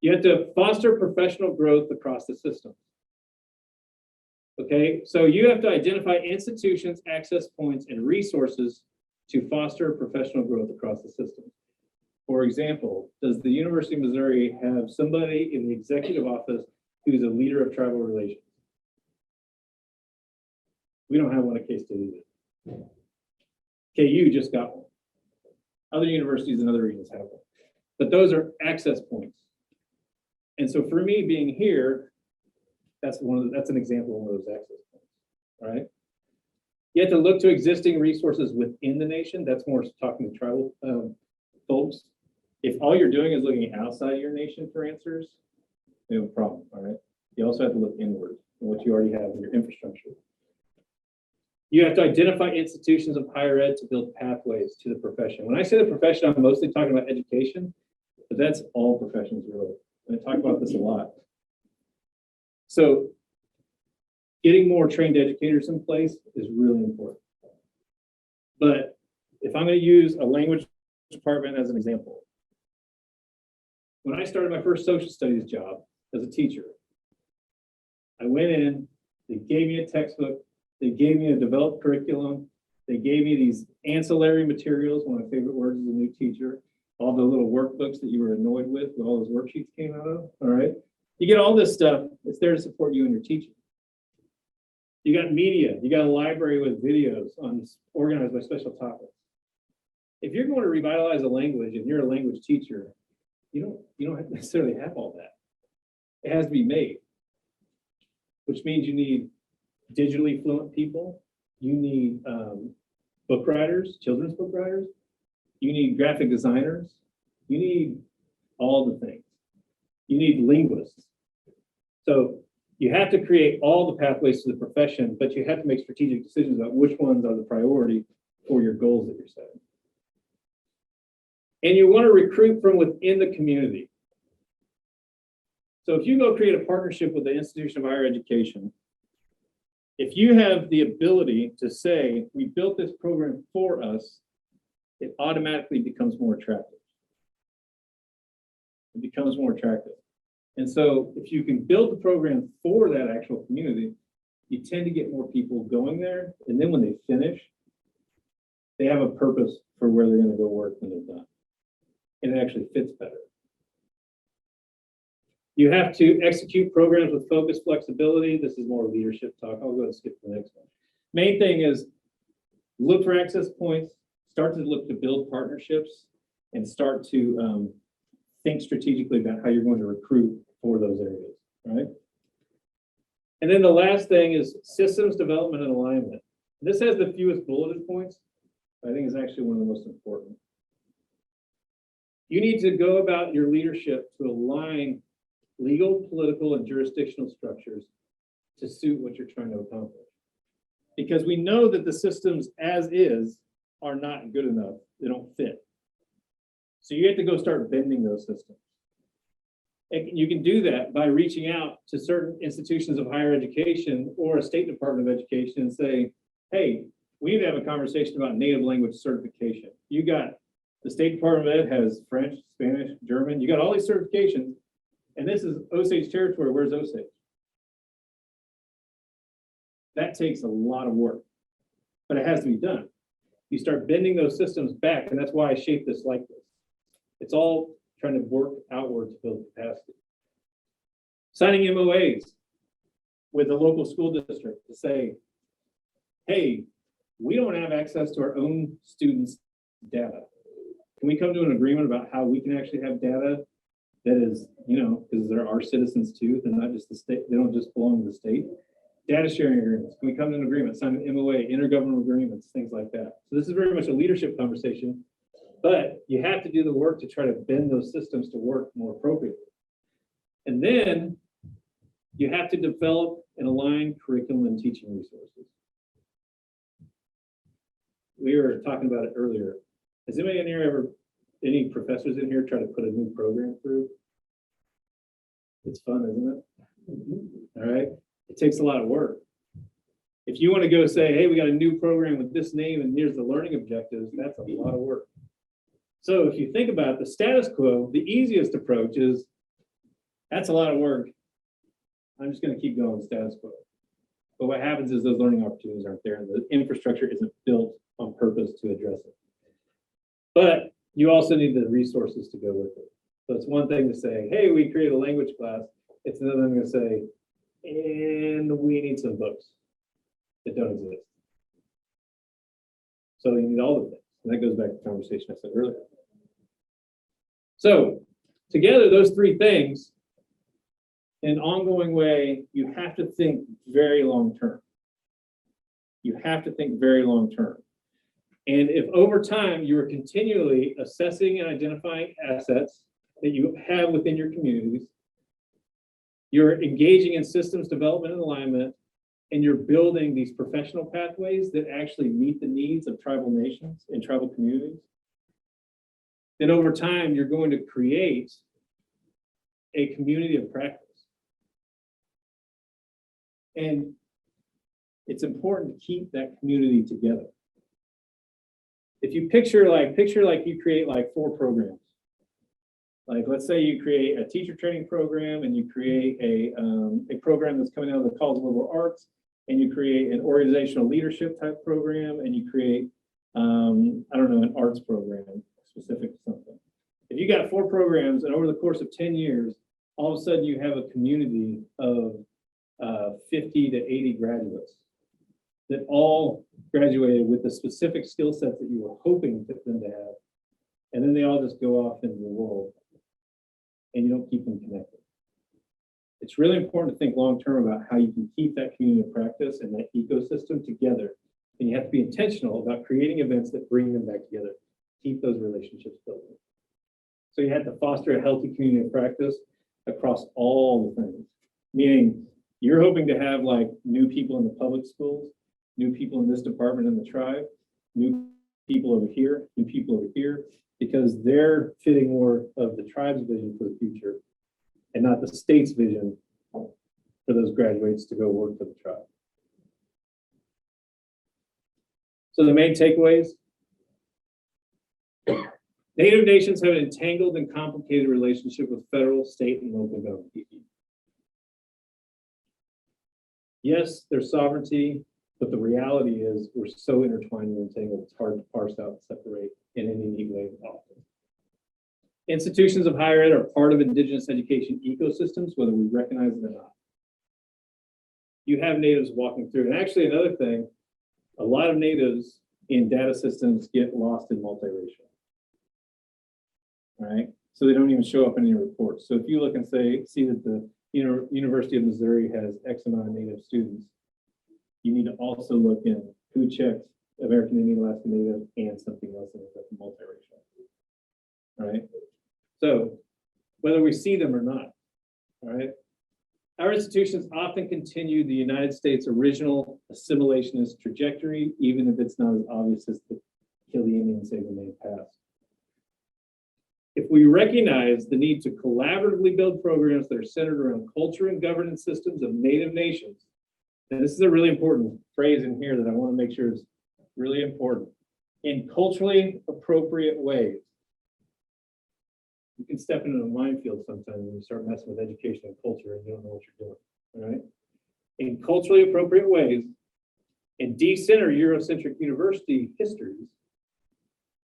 S1: You have to foster professional growth across the system. Okay, so you have to identify institutions, access points, and resources to foster professional growth across the system. For example, does the University of Missouri have somebody in the executive office who's a leader of tribal relations? We don't have one at K-State either. KU just got one. Other universities and other regions have one. But those are access points. And so for me being here, that's an example of one of those access points, right? You have to look to existing resources within the nation. That's more talking to tribal folks. If all you're doing is looking outside your nation for answers, you have a problem, all right? You also have to look inward and what you already have in your infrastructure. You have to identify institutions of higher ed to build pathways to the profession. When I say the profession, I'm mostly talking about education, but that's all professions really. And I talk about this a lot. So getting more trained educators in place is really important. But if I'm going to use a language department as an example, when I started my first social studies job as a teacher, I went in, they gave me a textbook, they gave me a developed curriculum, they gave me these ancillary materials, one of my favorite words as a new teacher, all the little workbooks that you were annoyed with, where all those worksheets came out of, all right? You get all this stuff, it's there to support you in your teaching. You got media, you got a library with videos on organized by special topics. If you're going to revitalize a language and you're a language teacher, you don't necessarily have all that. It has to be made, which means you need digitally fluent people. You need book writers, children's book writers. You need graphic designers. You need all the things. You need linguists. So you have to create all the pathways to the profession, but you have to make strategic decisions about which ones are the priority for your goals that you're setting. And you want to recruit from within the community. So if you go create a partnership with the institution of higher education, if you have the ability to say, we built this program for us, it automatically becomes more attractive. It becomes more attractive. And so if you can build the program for that actual community, you tend to get more people going there. And then when they finish, they have a purpose for where they're going to go work when they're done. And it actually fits better. You have to execute programs with focus, flexibility. This is more leadership talk. I'll go and skip to the next one. Main thing is look for access points, start to look to build partnerships, and start to think strategically about how you're going to recruit for those areas, right? And then the last thing is systems development and alignment. This has the fewest bulleted points, but I think is actually one of the most important. You need to go about your leadership to align legal, political, and jurisdictional structures to suit what you're trying to accomplish. Because we know that the systems as is are not good enough. They don't fit. So you have to go start bending those systems. And you can do that by reaching out to certain institutions of higher education or a state department of education and say, hey, we need to have a conversation about native language certification. You got the State Department of Ed has French, Spanish, German. You got all these certifications. And this is Osage territory. Where's Osage? That takes a lot of work, but it has to be done. You start bending those systems back, and that's why I shaped this like this. It's all trying to work outward to build capacity. Signing MOAs with the local school district to say, hey, we don't have access to our own students' data. Can we come to an agreement about how we can actually have data that is, because they're our citizens too, they're not just the state, they don't just belong to the state. Data sharing agreements, can we come to an agreement, sign an MOA, intergovernmental agreements, things like that. So this is very much a leadership conversation, but you have to do the work to try to bend those systems to work more appropriately. And then you have to develop and align curriculum and teaching resources. We were talking about it earlier. Has anybody in here ever, any professors in here try to put a new program through? It's fun, isn't it? All right. It takes a lot of work. If you want to go say, hey, we got a new program with this name and here's the learning objectives, that's a lot of work. So if you think about the status quo, the easiest approach is, that's a lot of work. I'm just going to keep going status quo. But what happens is those learning opportunities aren't there and the infrastructure isn't built on purpose to address it. But you also need the resources to go with it. So it's one thing to say, hey, we create a language class. It's another thing to say, and we need some books that don't exist. So you need all of it. And that goes back to the conversation I said earlier. So together, those three things, in an ongoing way, you have to think very long term. You have to think very long term. And if over time you are continually assessing and identifying assets that you have within your communities, you're engaging in systems development and alignment, and you're building these professional pathways that actually meet the needs of tribal nations and tribal communities, then over time you're going to create a community of practice. And it's important to keep that community together. If you picture like you create like 4 programs. Like let's say you create a teacher training program and you create a program that's coming out of the College of Liberal Arts, and you create an organizational leadership type program, and you create, I don't know, an arts program specific to something. If you got 4 programs and over the course of 10 years, all of a sudden you have a community of 50 to 80 graduates that all graduated with the specific skill sets that you were hoping for them to have. And then they all just go off into the world and you don't keep them connected. It's really important to think long-term about how you can keep that community of practice and that ecosystem together. And you have to be intentional about creating events that bring them back together, keep those relationships building. So you have to foster a healthy community of practice across all the things, meaning you're hoping to have like new people in the public schools, new people in this department in the tribe, new people over here, new people over here, because they're fitting more of the tribe's vision for the future and not the state's vision for those graduates to go work for the tribe. So the main takeaways: Native nations have an entangled and complicated relationship with federal, state, and local government. Yes, there's sovereignty, but the reality is we're so intertwined and entangled, it's hard to parse out and separate in any neat way often. Institutions of higher ed are part of Indigenous education ecosystems, whether we recognize it or not. You have natives walking through. And actually, another thing, a lot of natives in data systems get lost in multiracial. All right? So they don't even show up in any reports. So if you look and see that the University of Missouri has X amount of native students, you need to also look in who checked American Indian, Alaska Native, and something else in it that's multiracial. All right? So whether we see them or not, all right? Our institutions often continue the United States' original assimilationist trajectory, even if it's not as obvious as the kill the Indian, save the Native past. If we recognize the need to collaboratively build programs that are centered around culture and governance systems of Native nations, and this is a really important phrase in here that I want to make sure is really important, in culturally appropriate ways. You can step into a minefield sometimes when you start messing with education and culture and you don't know what you're doing, all right? In culturally appropriate ways, and decenter Eurocentric university histories,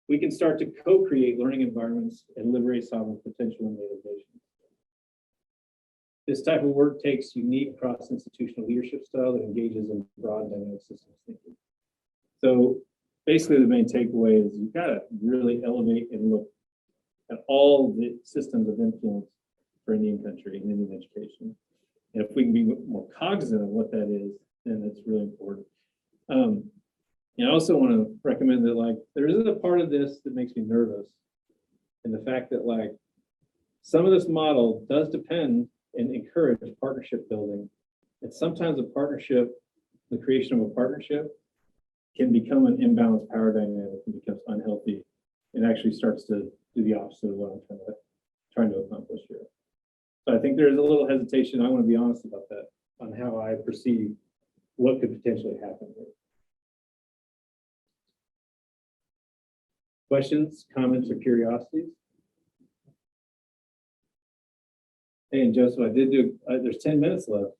S1: we can start to co-create learning environments and liberate sovereign potential in Native nations. This type of work takes unique cross-institutional leadership style that engages in broad dynamic systems thinking. So basically the main takeaway is you've got to really elevate and look at all the systems of influence for Indian country and Indian education. And if we can be more cognizant of what that is, then it's really important. And I also want to recommend that, like, there isn't a part of this that makes me nervous. And the fact that, like, some of this model does depend and encourage partnership building. And sometimes a partnership, the creation of a partnership, can become an imbalanced power dynamic and becomes unhealthy and actually starts to do the opposite of what I'm trying to accomplish here. So I think there's a little hesitation. I want to be honest about that on how I perceive what could potentially happen here. Questions, comments, or curiosities? Hey, and Joseph, I did do, there's 10 minutes left.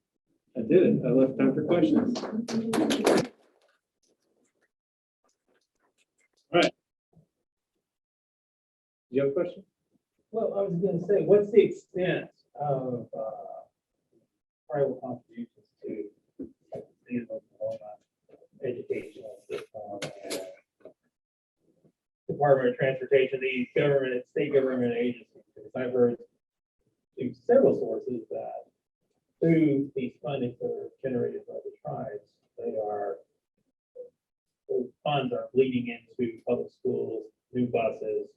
S1: I did it. I left time for questions. All right. Do you have a question?
S3: Well, I was going to say, what's the extent of tribal contributions to the Oklahoma educational system and Department of Transportation, these government and state government agencies? Because I've heard through several sources that through these fundings that are generated by the tribes, those funds are bleeding into public schools, new buses,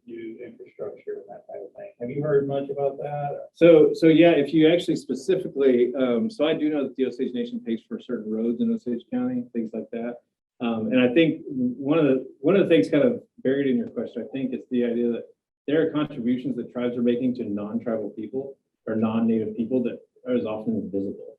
S3: new infrastructure, and that type of thing. Have you heard much about that?
S1: So yeah, if you actually specifically, so I do know that the Osage Nation pays for certain roads in Osage County, things like that. And I think one of the things kind of buried in your question, I think, is the idea that there are contributions that tribes are making to non-tribal people or non-native people that are as often invisible.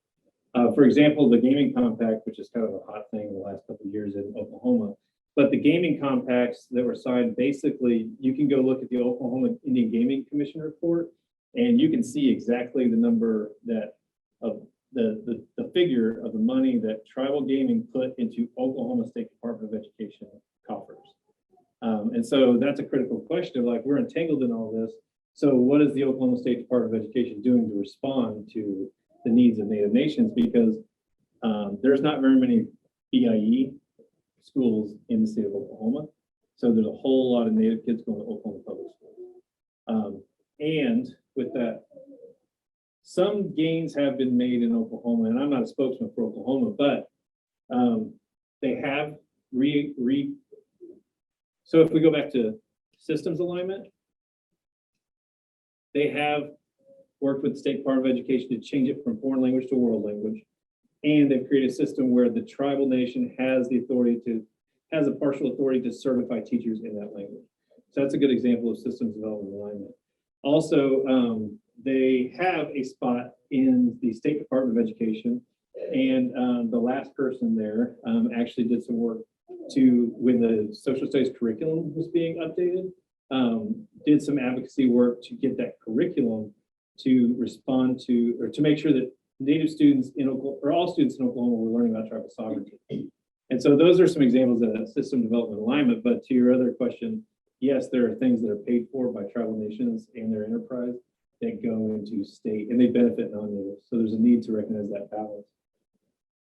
S1: For example, the gaming compact, which is kind of a hot thing in the last couple of years in Oklahoma, but the gaming compacts that were signed, basically, you can go look at the Oklahoma Indian Gaming Commission report, and you can see exactly the number that of the figure of the money that tribal gaming put into Oklahoma State Department of Education coffers. And so that's a critical question. Like, we're entangled in all this. So what is the Oklahoma State Department of Education doing to respond to the needs of Native nations? Because there's not very many BIE schools in the state of Oklahoma. So there's a whole lot of Native kids going to Oklahoma public schools. And with that, some gains have been made in Oklahoma, and I'm not a spokesman for Oklahoma, but they have so if we go back to systems alignment, they have worked with the State Department of Education to change it from foreign language to world language. And they've created a system where the tribal nation has the authority has a partial authority to certify teachers in that language. So that's a good example of systems development alignment. Also, they have a spot in the State Department of Education, and the last person there actually did some work when the social studies curriculum was being updated, did some advocacy work to get that curriculum to respond to, or to make sure that Native students in Oklahoma, or all students in Oklahoma, were learning about tribal sovereignty. And so those are some examples of system development alignment. But to your other question, yes, there are things that are paid for by tribal nations and their enterprise that go into state, and they benefit non-natives. So there's a need to recognize that balance.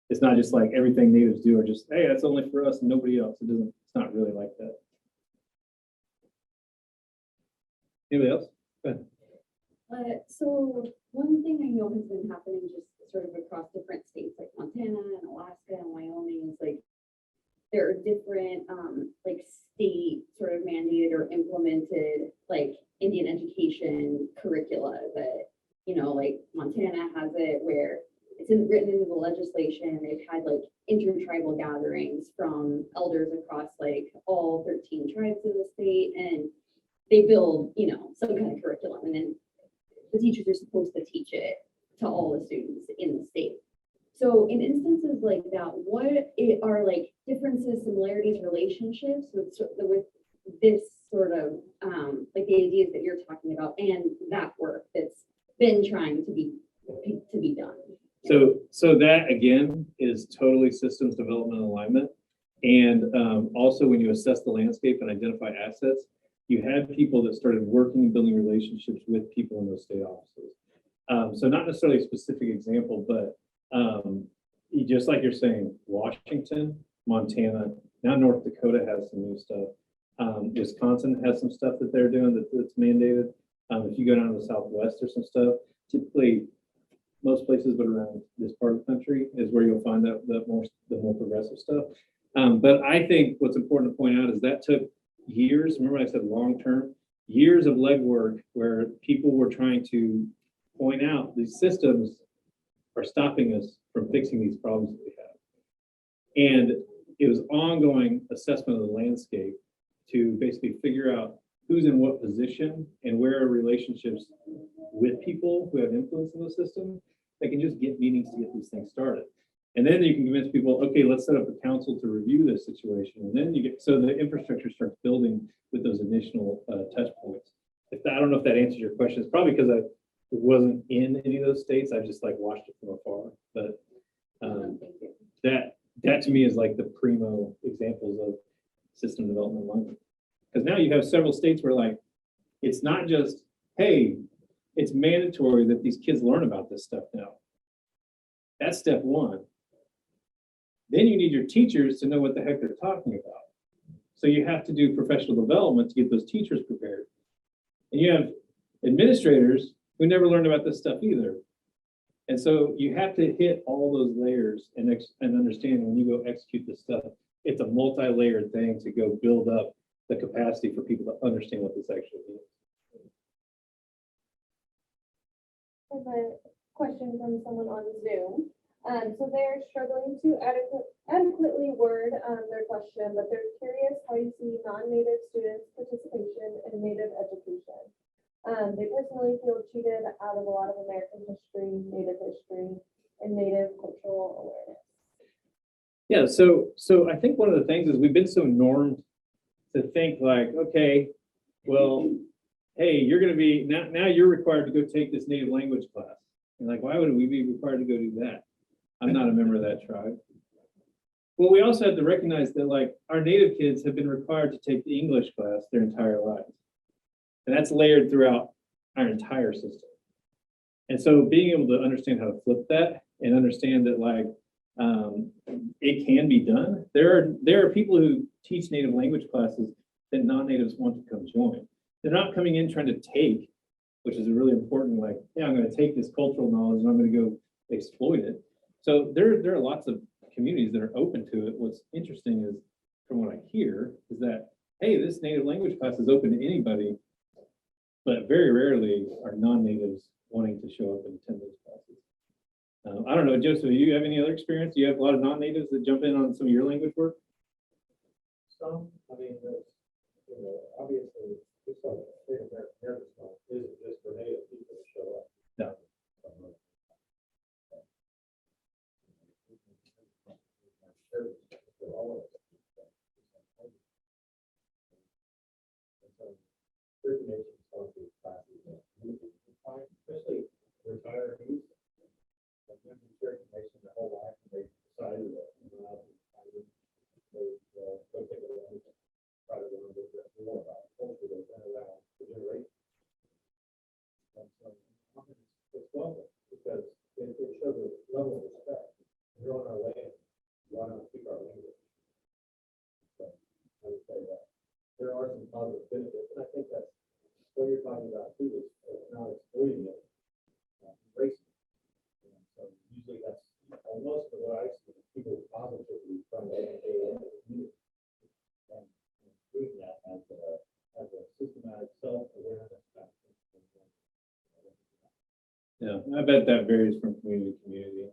S1: It's not just like everything natives do are just, hey, that's only for us and nobody else. It's not really like that. Anybody else? Go ahead.
S2: So one thing I know has been happening just sort of across different states like Montana and Alaska and Wyoming is like
S4: there are different, like state sort of mandated or implemented, like Indian education curricula that, you know, like Montana has it where it's written into the legislation. They've had like intertribal gatherings from elders across like all 13 tribes of the state, and they build, you know, some kind of curriculum, and then the teachers are supposed to teach it to all the students in the state. So in instances like that, what are like differences, similarities, relationships with this sort of like the ideas that you're talking about and that work that's been trying to be done?
S1: So that again is totally systems development alignment. And also when you assess the landscape and identify assets, you had people that started working and building relationships with people in those state offices. So not necessarily a specific example, but just like you're saying, Washington, Montana, now North Dakota has some new stuff. Wisconsin has some stuff that they're doing that's mandated. If you go down to the Southwest, there's some stuff. Typically, most places, but around this part of the country is where you'll find the more progressive stuff. But I think what's important to point out is that took years. Remember I said long-term, years of legwork where people were trying to point out these systems are stopping us from fixing these problems that we have. And it was ongoing assessment of the landscape to basically figure out who's in what position and where are relationships with people who have influence in the system that can just get meetings to get these things started. And then you can convince people, okay, let's set up a council to review this situation. And then you get, so the infrastructure starts building with those initial touch points. I don't know if that answers your question. It's probably because I wasn't in any of those states. I just like watched it from afar. But that to me is like the primo examples of system development alignment. Because now you have several states where like, it's not just, hey, it's mandatory that these kids learn about this stuff now. That's step one. Then you need your teachers to know what the heck they're talking about. So you have to do professional development to get those teachers prepared. And you have administrators who never learned about this stuff either. And so you have to hit all those layers and understand when you go execute this stuff, it's a multi-layered thing to go build up the capacity for people to understand what this actually is.
S2: I have a question from someone on Zoom. So they're struggling to adequately word their question, but they're curious how you see non-Native students' participation in Native education. They personally feel cheated out of a lot of American history, Native history, and Native cultural awareness.
S1: Yeah, so I think one of the things is we've been so normed to think like, okay, well, hey, you're going to be, now you're required to go take this native language class. And like, why would we be required to go do that? I'm not a member of that tribe. Well, we also have to recognize that like our native kids have been required to take the English class their entire lives. And that's layered throughout our entire system. And so being able to understand how to flip that and understand that like, it can be done. There are people who teach native language classes that non-natives want to come join. They're not coming in trying to take, which is a really important, like, yeah, I'm going to take this cultural knowledge and I'm going to go exploit it. So there are lots of communities that are open to it. What's interesting is, from what I hear, is that, hey, this native language class is open to anybody, but very rarely are non-natives wanting to show up and attend those classes. I don't know, Joseph, do you have any other experience? Do you have a lot of non-natives that jump in on some of your language work?
S3: Some, I mean, obviously, just like Native American Heritage Month isn't just for Native people to show up.
S1: No.
S3: For all of us. Certain nations sponsored classes, especially retirees. Like when you certain nation their whole life, and they decided that they go take a look, try to learn a little bit more about culture that's been around for generations. And so it's welcome because it shows a level of respect. We're on our land. Why not keep our language? So I would say that there are some positive benefits, and I think that's what you're talking about too, is not exploiting it, embracing it. And so usually that's most of what I've seen people positively from the community. And including that as a systematic self-awareness practice.
S1: Yeah, I bet that varies from community to community.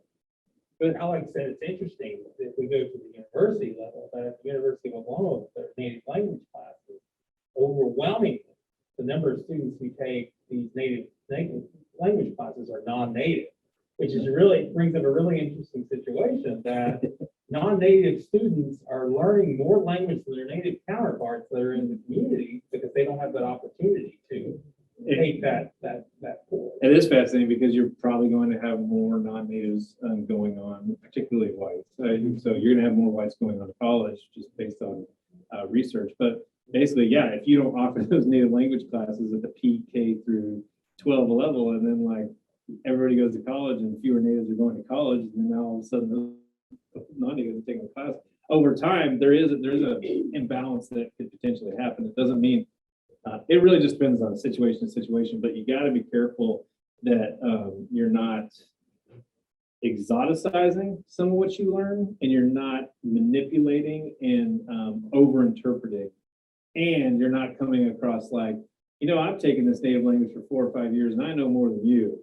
S5: But Alex said, it's interesting, if we go to the university level, that at the University of Oklahoma, their native language classes, overwhelmingly, the number of students who take these native language classes are non-native, which is really, brings up a really interesting situation that non-native students are learning more language than their native counterparts that are in the community because they don't have that opportunity to take that course.
S1: It is fascinating because you're probably going to have more non-natives going on, particularly whites. So you're going to have more whites going on to college just based on research. But basically, yeah, if you don't offer those native language classes at the PK through 12 level, and then like everybody goes to college and fewer natives are going to college, and then now all of a sudden the non-natives are taking the class. Over time, there's an imbalance that could potentially happen. It doesn't mean it really just depends on situation to situation, but you got to be careful that you're not exoticizing some of what you learn, and you're not manipulating and over-interpreting, and you're not coming across like, you know, I've taken this native language for 4 or 5 years, and I know more than you,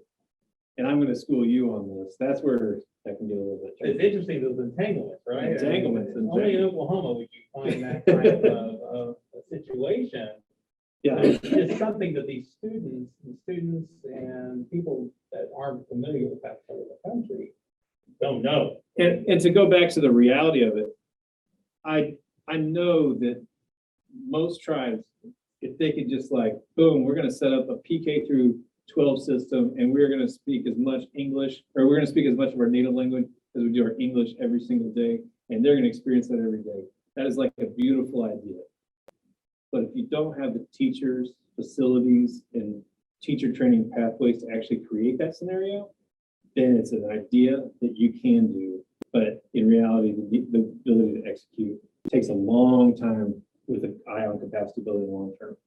S1: and I'm going to school you on this. That's where that can get a little bit
S5: It's
S1: tricky.
S5: interesting, those entanglements, right?
S1: Entanglements,
S5: I mean, only in Oklahoma would you find that kind of a situation.
S1: Yeah.
S5: It's something that these students and people that aren't familiar with that part of the country don't know.
S1: And to go back to the reality of it, I know that most tribes, if they could just like, boom, we're going to set up a PK through 12 system, and we're going to speak as much English, or we're going to speak as much of our native language as we do our English every single day, and they're going to experience that every day. That is like a beautiful idea. But if you don't have the teachers, facilities, and teacher training pathways to actually create that scenario, then it's an idea that you can do. But in reality, the ability to execute takes a long time with an eye on capacity building long term.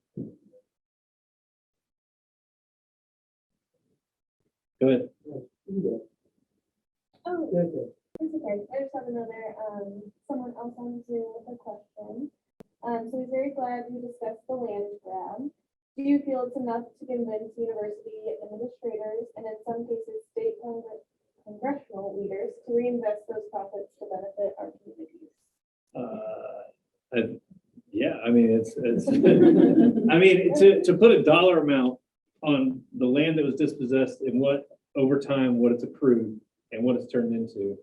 S1: Go ahead.
S2: Oh, it's okay. I just have another, someone else on Zoom with a question. So he's very glad we discussed the land grab. Do you feel it's enough to convince university administrators and in some cases state congressional leaders to reinvest those profits to benefit our communities?
S1: Yeah, I mean, it's I mean, to put a dollar amount on the land that was dispossessed and what over time, what it's approved and what it's turned into,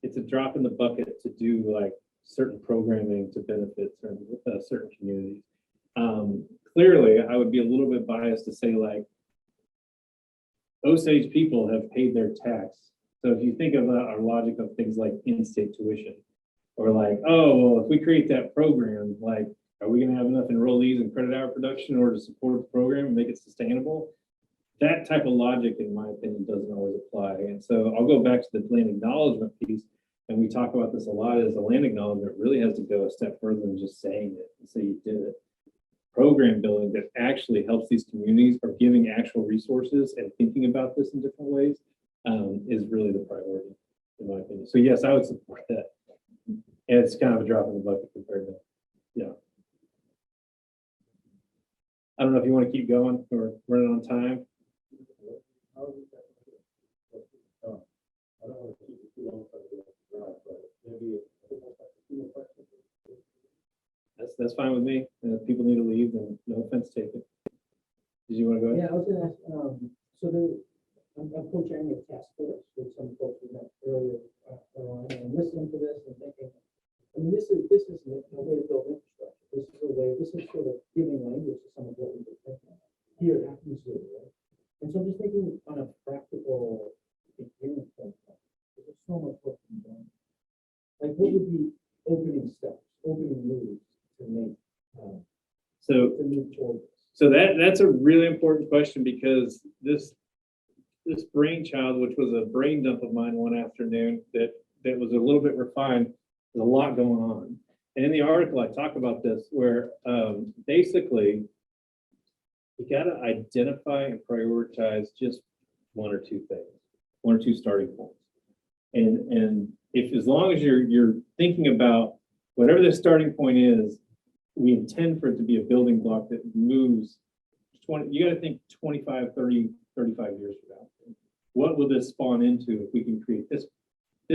S1: it's a drop in the bucket to do like certain programming to benefit certain communities. Clearly, I would be a little bit biased to say like Osage people have paid their tax. So if you think of our logic of things like in-state tuition, or like, oh, well, if we create that program, like, are we going to have enough enrollees and credit hour production in order to support the program and make it sustainable? That type of logic, in my opinion, doesn't always apply. And so I'll go back to the land acknowledgement piece, and we talk about this a lot, is the land acknowledgement really has to go a step further than just saying it and say you did it. Program building that actually helps these communities or giving actual resources and thinking about this in different ways is really the priority, in my opinion. So yes, I would support that. And it's kind of a drop in the bucket compared to, yeah. I don't know if you want to keep going or running on time.
S3: I don't want to keep it too long, but maybe a question.
S1: That's fine with me. If people need to leave, then no offense taken. Did you want to go ahead?
S6: Yeah, I was gonna ask, I'm co-chairing a task force with some folks we met earlier, and I'm listening to this and thinking, I mean, this is a way to build infrastructure. This is sort of giving language to some of what we've been thinking here at Missouri, right? And so I'm just thinking on a practical beginning point, there's so much work to be done. Like, what would be opening steps, opening moves to make, to move toward this?
S1: So that's a really important question, because this brainchild, which was a brain dump of mine one afternoon that was a little bit refined, there's a lot going on. And in the article, I talk about this where basically you got to identify and prioritize just one or two things, one or two starting points. And if, as long as you're thinking about whatever the starting point is, we intend for it to be a building block that moves 20, you gotta think 25, 30, 35 years from now. What will this spawn into if we can create this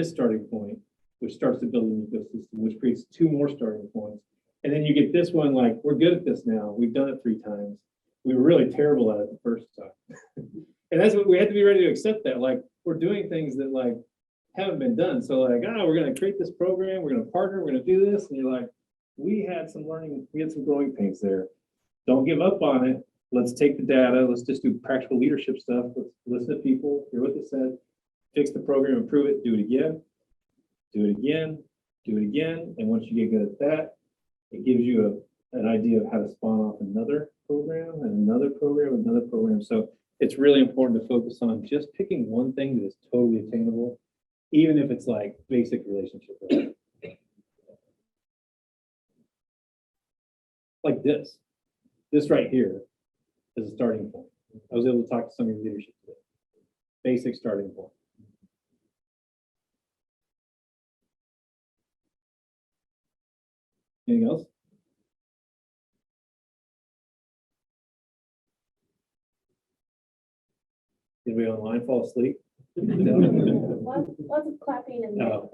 S1: starting point, which starts to build an ecosystem, which creates two more starting points. And then you get this one, like, we're good at this now. We've done it 3 times. We were really terrible at it the first time. And that's what we had to be ready to accept that. Like, we're doing things that like haven't been done. So like, we're gonna create this program, we're gonna partner, we're gonna do this. And you're like, we had some learning, we had some growing pains there. Don't give up on it. Let's take the data. Let's just do practical leadership stuff. Let's listen to people, hear what they said, fix the program, improve it, do it again, do it again, do it again. And once you get good at that, it gives you an idea of how to spawn off another program and another program, and another program. So it's really important to focus on just picking one thing that is totally attainable, even if it's like basic relationship building. Like this right here is a starting point. I was able to talk to some of your leadership today. Basic starting point. Anything else? Anybody online fall asleep? No?
S2: Lots of clapping and.
S1: No.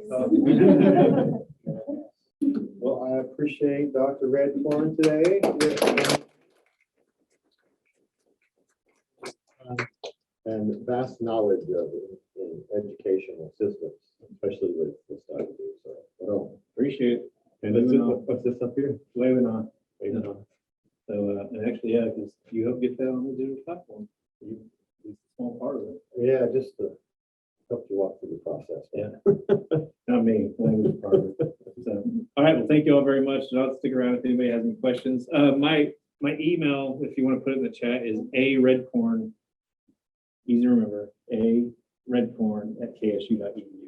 S3: Well, I appreciate Dr. Redcorn today. And vast knowledge of in educational systems, especially with the stuff we do. So, well,
S1: Appreciate it.
S3: and what's this up here?
S1: Waving on.
S3: Wait, no.
S1: So, and actually, yeah, because you help get that on the digital platform. It's a small part of it.
S3: Yeah, just to help you walk through the process.
S1: Yeah. Not me, language is part of it. So, all right, well, thank you all very much. And I'll stick around if anybody has any questions. My email, if you want to put it in the chat, is aredcorn, easy to remember, aredcorn@ksu.edu.